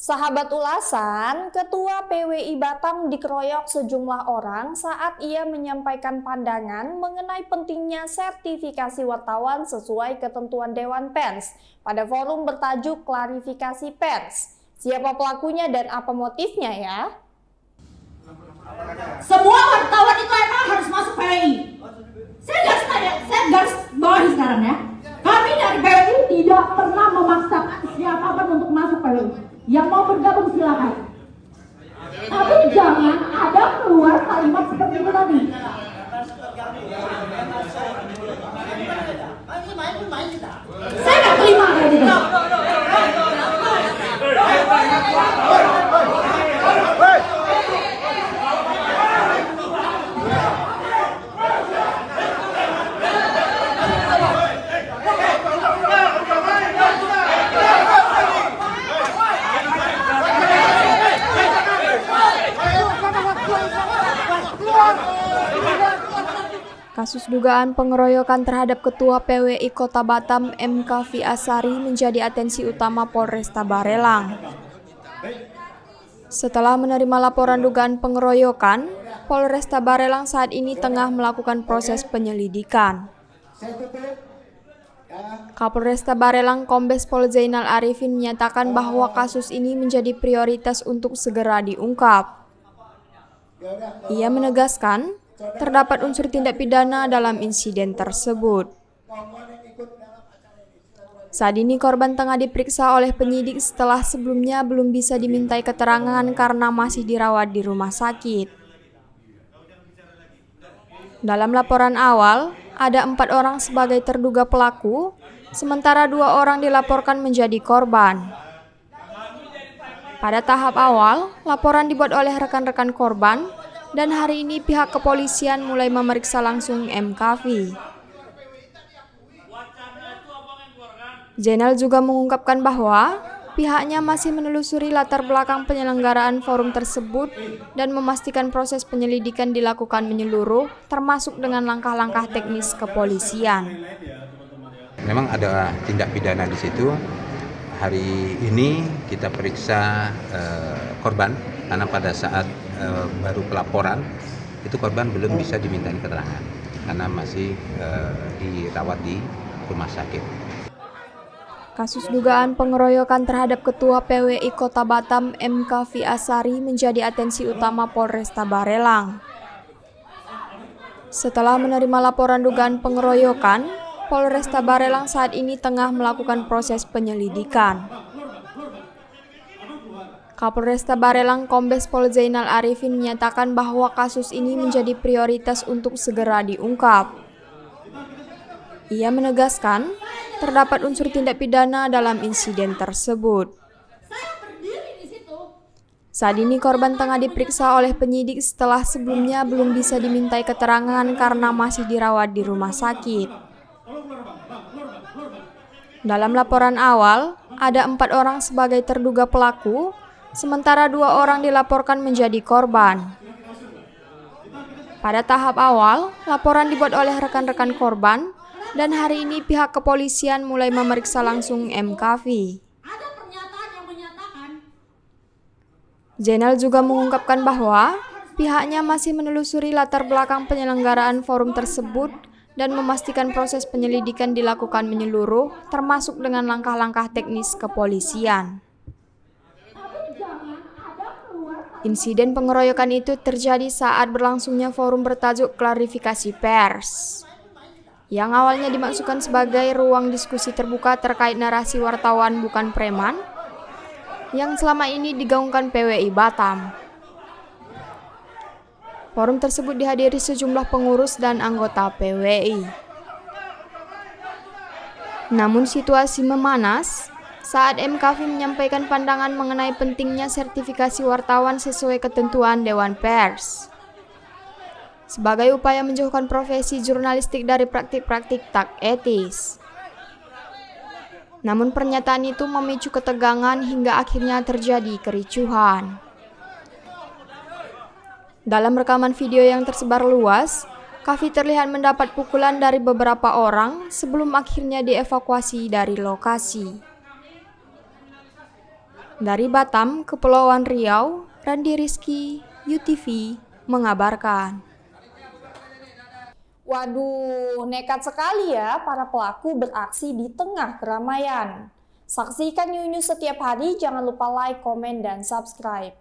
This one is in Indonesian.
Sahabat ulasan, Ketua PWI Batam dikeroyok sejumlah orang saat ia menyampaikan pandangan mengenai pentingnya sertifikasi wartawan sesuai ketentuan Dewan Pers pada forum bertajuk Klarifikasi Pers. Siapa pelakunya dan apa motifnya ya? Semua wartawan itu emang harus masuk PWI. Saya garis bawahi sekarang ya. Kami dari PWI tidak pernah memaksakan siapapun untuk masuk PWI. Yang mau bergabung silakan. Tapi jangan ada keluar kalimat seperti itu tadi. Saya nggak terima kayak gitu. Kasus dugaan pengeroyokan terhadap Ketua PWI Kota Batam M. Kafi Asari menjadi atensi utama Polresta Barelang. Setelah menerima laporan dugaan pengeroyokan, Polresta Barelang saat ini tengah melakukan proses penyelidikan. Kapolresta Barelang Kombes Pol Zainal Arifin menyatakan bahwa kasus ini menjadi prioritas untuk segera diungkap. Ia menegaskan, terdapat unsur tindak pidana dalam insiden tersebut. Saat ini korban tengah diperiksa oleh penyidik setelah sebelumnya belum bisa dimintai keterangan karena masih dirawat di rumah sakit. Dalam laporan awal, ada 4 orang sebagai terduga pelaku, sementara 2 orang dilaporkan menjadi korban. Pada tahap awal, laporan dibuat oleh rekan-rekan korban, dan hari ini pihak kepolisian mulai memeriksa langsung M. Kafi. Zainal juga mengungkapkan bahwa pihaknya masih menelusuri latar belakang penyelenggaraan forum tersebut dan memastikan proses penyelidikan dilakukan menyeluruh, termasuk dengan langkah-langkah teknis kepolisian. Memang ada tindak pidana di situ. Hari ini kita periksa korban karena pada saat baru pelaporan itu korban belum bisa dimintai keterangan karena masih dirawat di rumah sakit. Kasus dugaan pengeroyokan terhadap Ketua PWI Kota Batam M. Kafi Asari menjadi atensi utama Polresta Barelang. Setelah menerima laporan dugaan pengeroyokan, Polresta Barelang saat ini tengah melakukan proses penyelidikan. Kapolresta Barelang Kombes Pol Zainal Arifin menyatakan bahwa kasus ini menjadi prioritas untuk segera diungkap. Ia menegaskan, terdapat unsur tindak pidana dalam insiden tersebut. Saat ini korban tengah diperiksa oleh penyidik setelah sebelumnya belum bisa dimintai keterangan karena masih dirawat di rumah sakit. Dalam laporan awal, ada 4 orang sebagai terduga pelaku, sementara 2 orang dilaporkan menjadi korban. Pada tahap awal, laporan dibuat oleh rekan-rekan korban, dan hari ini pihak kepolisian mulai memeriksa langsung M. Kafi. Zainal juga mengungkapkan bahwa pihaknya masih menelusuri latar belakang penyelenggaraan forum tersebut dan memastikan proses penyelidikan dilakukan menyeluruh, termasuk dengan langkah-langkah teknis kepolisian. Insiden pengeroyokan itu terjadi saat berlangsungnya forum bertajuk Klarifikasi Pers, yang awalnya dimaksudkan sebagai ruang diskusi terbuka terkait narasi wartawan bukan preman, yang selama ini digaungkan PWI Batam. Forum tersebut dihadiri sejumlah pengurus dan anggota PWI. Namun situasi memanas saat M. Kafi menyampaikan pandangan mengenai pentingnya sertifikasi wartawan sesuai ketentuan Dewan Pers sebagai upaya menjauhkan profesi jurnalistik dari praktik-praktik tak etis. Namun pernyataan itu memicu ketegangan hingga akhirnya terjadi kericuhan. Dalam rekaman video yang tersebar luas, Kafi terlihat mendapat pukulan dari beberapa orang sebelum akhirnya dievakuasi dari lokasi. Dari Batam, Kepulauan Riau, Randi Rizky, UTV, mengabarkan. Waduh, nekat sekali ya para pelaku beraksi di tengah keramaian. Saksikan New News setiap hari, jangan lupa like, komen, dan subscribe.